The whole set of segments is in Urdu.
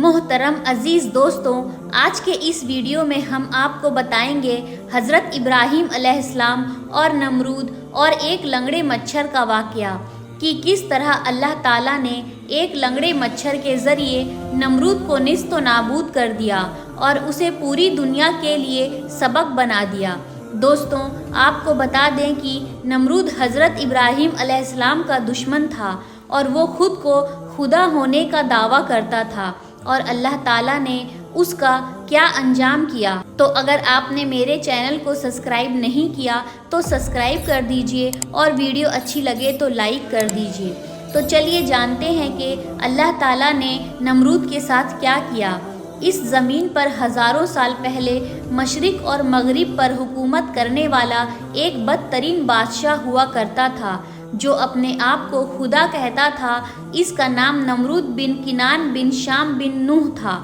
محترم عزیز دوستوں، آج کے اس ویڈیو میں ہم آپ کو بتائیں گے حضرت ابراہیم علیہ السلام اور نمرود اور ایک لنگڑے مچھر کا واقعہ کہ کس طرح اللہ تعالیٰ نے ایک لنگڑے مچھر کے ذریعے نمرود کو نیست و نابود کر دیا اور اسے پوری دنیا کے لیے سبق بنا دیا۔ دوستوں، آپ کو بتا دیں کہ نمرود حضرت ابراہیم علیہ السلام کا دشمن تھا اور وہ خود کو خدا ہونے کا دعویٰ کرتا تھا، اور اللہ تعالیٰ نے اس کا کیا انجام کیا۔ تو اگر آپ نے میرے چینل کو سبسکرائب نہیں کیا تو سبسکرائب کر دیجئے اور ویڈیو اچھی لگے تو لائک کر دیجئے۔ تو چلیے جانتے ہیں کہ اللہ تعالیٰ نے نمرود کے ساتھ کیا کیا۔ اس زمین پر ہزاروں سال پہلے مشرق اور مغرب پر حکومت کرنے والا ایک بدترین بادشاہ ہوا کرتا تھا جو اپنے آپ کو خدا کہتا تھا۔ اس کا نام نمرود بن کنان بن شام بن نوح تھا،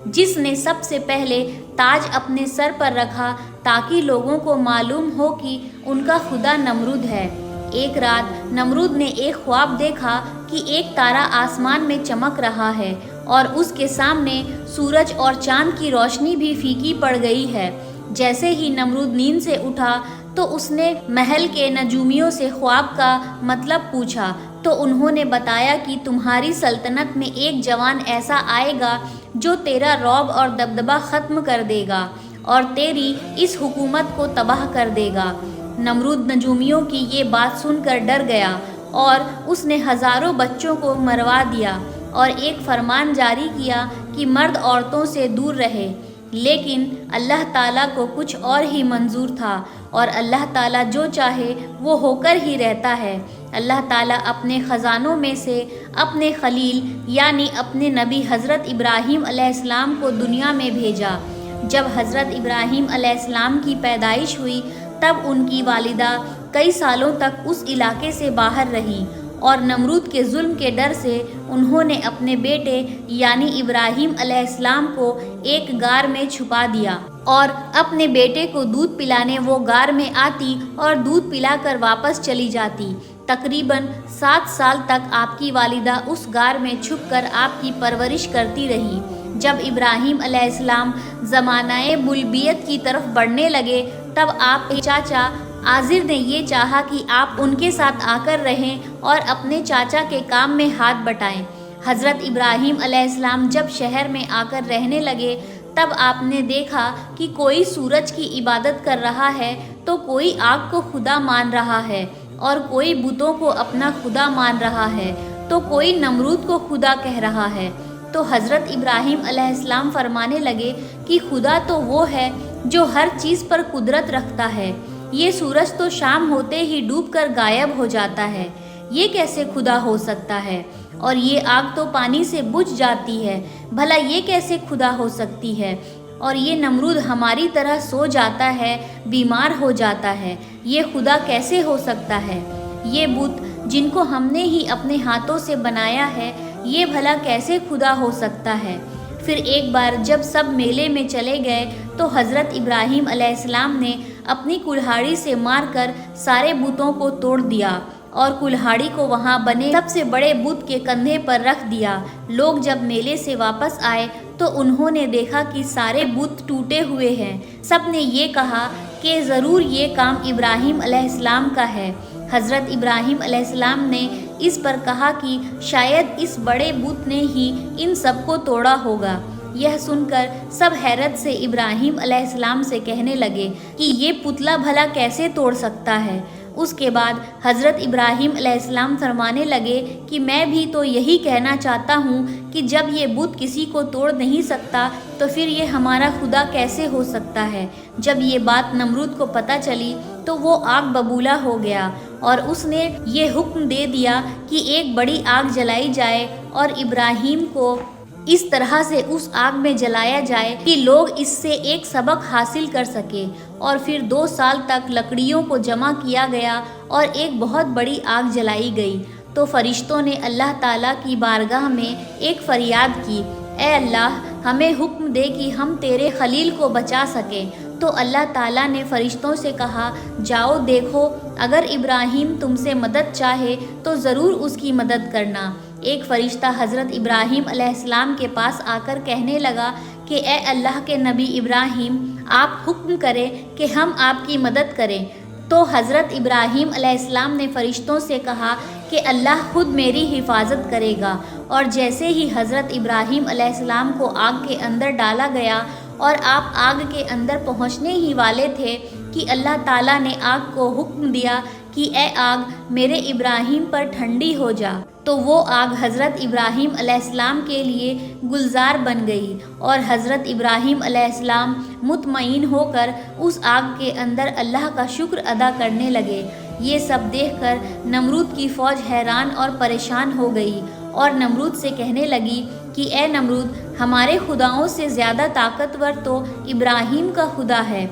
جس نے سب سے پہلے تاج اپنے سر پر رکھا تاکہ لوگوں کو معلوم ہو کہ ان کا خدا نمرود ہے۔ ایک رات نمرود نے ایک خواب دیکھا کہ ایک تارا آسمان میں چمک رہا ہے اور اس کے سامنے سورج اور چاند کی روشنی بھی پھیکی پڑ گئی ہے۔ جیسے ہی نمرود نیند سے اٹھا تو اس نے محل کے نجومیوں سے خواب کا مطلب پوچھا، تو انہوں نے بتایا کہ تمہاری سلطنت میں ایک جوان ایسا آئے گا جو تیرا رعب اور دبدبہ ختم کر دے گا اور تیری اس حکومت کو تباہ کر دے گا۔ نمرود نجومیوں کی یہ بات سن کر ڈر گیا اور اس نے ہزاروں بچوں کو مروا دیا اور ایک فرمان جاری کیا کہ مرد عورتوں سے دور رہے۔ لیکن اللہ تعالیٰ کو کچھ اور ہی منظور تھا، اور اللہ تعالیٰ جو چاہے وہ ہو کر ہی رہتا ہے۔ اللہ تعالیٰ اپنے خزانوں میں سے اپنے خلیل یعنی اپنے نبی حضرت ابراہیم علیہ السلام کو دنیا میں بھیجا۔ جب حضرت ابراہیم علیہ السلام کی پیدائش ہوئی تب ان کی والدہ کئی سالوں تک اس علاقے سے باہر رہی، اور نمرود کے ظلم کے ڈر سے انہوں نے اپنے بیٹے یعنی ابراہیم علیہ السلام کو ایک غار میں چھپا دیا، اور اپنے بیٹے کو دودھ پلانے وہ غار میں آتی اور دودھ پلا کر واپس چلی جاتی۔ تقریباً 7 سال تک آپ کی والدہ اس غار میں چھپ کر آپ کی پرورش کرتی رہی۔ جب ابراہیم علیہ السلام زمانہ بلبیت کی طرف بڑھنے لگے تب آپ کے چاچا آزر نے یہ چاہا کہ آپ ان کے ساتھ آ کر رہیں اور اپنے چاچا کے کام میں ہاتھ بٹائیں۔ حضرت ابراہیم علیہ السلام جب شہر میں آ کر رہنے لگے تب آپ نے دیکھا کہ کوئی سورج کی عبادت کر رہا ہے تو کوئی آگ کو خدا مان رہا ہے اور کوئی بتوں کو اپنا خدا مان رہا ہے تو کوئی نمرود کو خدا کہہ رہا ہے۔ تو حضرت ابراہیم علیہ السلام فرمانے لگے کہ خدا تو وہ ہے جو ہر چیز پر قدرت رکھتا ہے۔ یہ سورج تو شام ہوتے ہی ڈوب کر غائب ہو جاتا ہے، یہ کیسے خدا ہو سکتا ہے؟ اور یہ آگ تو پانی سے بجھ جاتی ہے، بھلا یہ کیسے خدا ہو سکتی ہے؟ اور یہ نمرود ہماری طرح سو جاتا ہے، بیمار ہو جاتا ہے، یہ خدا کیسے ہو سکتا ہے؟ یہ بت جن کو ہم نے ہی اپنے ہاتھوں سے بنایا ہے، یہ بھلا کیسے خدا ہو سکتا ہے؟ پھر ایک بار جب سب میلے میں چلے گئے تو حضرت ابراہیم علیہ السلام نے اپنی کلہاڑی سے مار کر سارے بتوں کو توڑ دیا اور کلہاڑی کو وہاں بنے سب سے بڑے بت کے کندھے پر رکھ دیا۔ لوگ جب میلے سے واپس آئے تو انہوں نے دیکھا کہ سارے بت ٹوٹے ہوئے ہیں۔ سب نے یہ کہا کہ ضرور یہ کام ابراہیم علیہ السلام کا ہے۔ حضرت ابراہیم علیہ السلام نے اس پر کہا کہ شاید اس بڑے بت نے ہی ان سب کو توڑا ہوگا۔ یہ سن کر سب حیرت سے ابراہیم علیہ السلام سے کہنے لگے کہ یہ پتلا بھلا کیسے توڑ سکتا ہے؟ اس کے بعد حضرت ابراہیم علیہ السلام فرمانے لگے کہ میں بھی تو یہی کہنا چاہتا ہوں کہ جب یہ بت کسی کو توڑ نہیں سکتا تو پھر یہ ہمارا خدا کیسے ہو سکتا ہے؟ جب یہ بات نمرود کو پتہ چلی تو وہ آگ ببولا ہو گیا اور اس نے یہ حکم دے دیا کہ ایک بڑی آگ جلائی جائے اور ابراہیم کو اس طرح سے اس آگ میں جلایا جائے کہ لوگ اس سے ایک سبق حاصل کر سکے۔ اور پھر 2 سال تک لکڑیوں کو جمع کیا گیا اور ایک بہت بڑی آگ جلائی گئی۔ تو فرشتوں نے اللہ تعالیٰ کی بارگاہ میں ایک فریاد کی، اے اللہ، ہمیں حکم دے کہ ہم تیرے خلیل کو بچا سکیں۔ تو اللہ تعالیٰ نے فرشتوں سے کہا، جاؤ دیکھو، اگر ابراہیم تم سے مدد چاہے تو ضرور اس کی مدد کرنا۔ ایک فرشتہ حضرت ابراہیم علیہ السلام کے پاس آ کر کہنے لگا کہ اے اللہ کے نبی ابراہیم، آپ حکم کریں کہ ہم آپ کی مدد کریں۔ تو حضرت ابراہیم علیہ السلام نے فرشتوں سے کہا کہ اللہ خود میری حفاظت کرے گا۔ اور جیسے ہی حضرت ابراہیم علیہ السلام کو آگ کے اندر ڈالا گیا اور آپ آگ کے اندر پہنچنے ہی والے تھے کہ اللہ تعالیٰ نے آگ کو حکم دیا کہ اے آگ میرے ابراہیم پر ٹھنڈی ہو جا۔ تو وہ آگ حضرت ابراہیم علیہ السلام کے لیے گلزار بن گئی اور حضرت ابراہیم علیہ السلام مطمئن ہو کر اس آگ کے اندر اللہ کا شکر ادا کرنے لگے۔ یہ سب دیکھ کر نمرود کی فوج حیران اور پریشان ہو گئی اور نمرود سے کہنے لگی کہ اے نمرود، ہمارے خداؤں سے زیادہ طاقتور تو ابراہیم کا خدا ہے،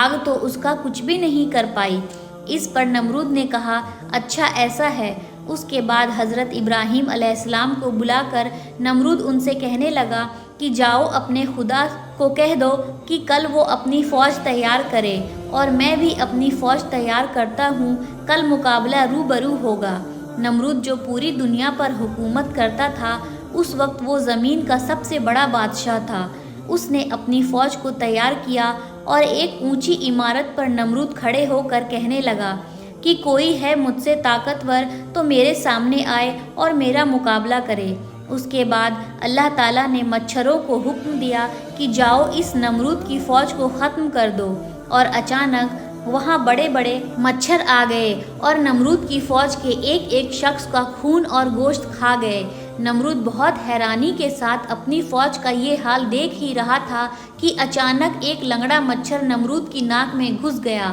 آگ تو اس کا کچھ بھی نہیں کر پائی۔ اس پر نمرود نے کہا اچھا ایسا ہے۔ اس کے بعد حضرت ابراہیم علیہ السلام کو بلا کر نمرود ان سے کہنے لگا کہ جاؤ اپنے خدا کو کہہ دو کہ کل وہ اپنی فوج تیار کرے اور میں بھی اپنی فوج تیار کرتا ہوں، کل مقابلہ روبرو ہوگا۔ نمرود جو پوری دنیا پر حکومت کرتا تھا، اس وقت وہ زمین کا سب سے بڑا بادشاہ تھا۔ اس نے اپنی فوج کو تیار کیا اور ایک اونچی عمارت پر نمرود کھڑے ہو کر کہنے لگا کہ کوئی ہے مجھ سے طاقتور تو میرے سامنے آئے اور میرا مقابلہ کرے۔ اس کے بعد اللہ تعالیٰ نے مچھروں کو حکم دیا کہ جاؤ اس نمرود کی فوج کو ختم کر دو، اور اچانک وہاں بڑے بڑے مچھر آ گئے اور نمرود کی فوج کے ایک ایک شخص کا خون اور گوشت کھا گئے۔ نمرود بہت حیرانی کے ساتھ اپنی فوج کا یہ حال دیکھ ہی رہا تھا کہ اچانک ایک لنگڑا مچھر نمرود کی ناک میں گھس گیا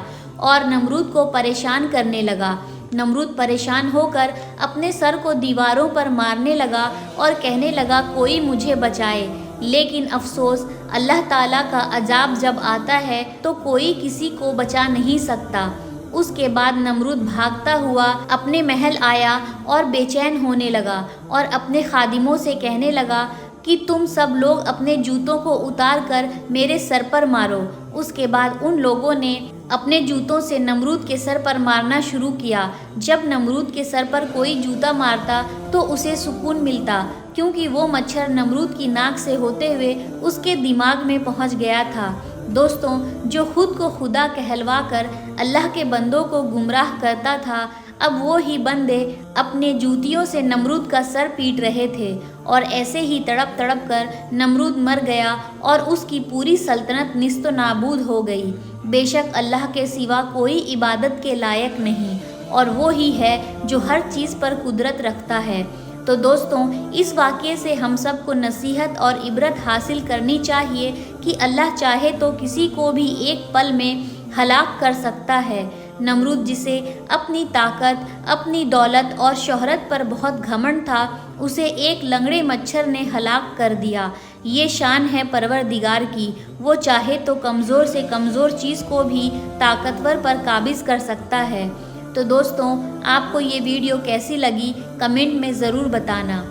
اور نمرود کو پریشان کرنے لگا۔ نمرود پریشان ہو کر اپنے سر کو دیواروں پر مارنے لگا اور کہنے لگا کوئی مجھے بچائے، لیکن افسوس اللہ تعالیٰ کا عذاب جب آتا ہے تو کوئی کسی کو بچا نہیں سکتا۔ اس کے بعد نمرود بھاگتا ہوا اپنے محل آیا اور بے چین ہونے لگا اور اپنے خادموں سے کہنے لگا کہ تم سب لوگ اپنے جوتوں کو اتار کر میرے سر پر مارو۔ اس کے بعد ان لوگوں نے اپنے جوتوں سے نمرود کے سر پر مارنا شروع کیا۔ جب نمرود کے سر پر کوئی جوتا مارتا تو اسے سکون ملتا، کیونکہ وہ مچھر نمرود کی ناک سے ہوتے ہوئے اس کے دماغ میں پہنچ گیا تھا۔ دوستوں، جو خود کو خدا کہلوا کر اللہ کے بندوں کو گمراہ کرتا تھا، اب وہ ہی بندے اپنے جوتیوں سے نمرود کا سر پیٹ رہے تھے، اور ایسے ہی تڑپ تڑپ کر نمرود مر گیا اور اس کی پوری سلطنت نیست و نابود ہو گئی۔ بے شک اللہ کے سوا کوئی عبادت کے لائق نہیں، اور وہ ہی ہے جو ہر چیز پر قدرت رکھتا ہے۔ تو دوستوں، اس واقعے سے ہم سب کو نصیحت اور عبرت حاصل کرنی چاہیے کہ اللہ چاہے تو کسی کو بھی ایک پل میں ہلاک کر سکتا ہے۔ نمرود جسے اپنی طاقت، اپنی دولت اور شہرت پر بہت گھمنڈ تھا، اسے ایک لنگڑے مچھر نے ہلاک کر دیا۔ یہ شان ہے پروردگار کی، وہ چاہے تو کمزور سے کمزور چیز کو بھی طاقتور پر قابض کر سکتا ہے۔ تو دوستوں، آپ کو یہ ویڈیو کیسی لگی کمنٹ میں ضرور بتانا۔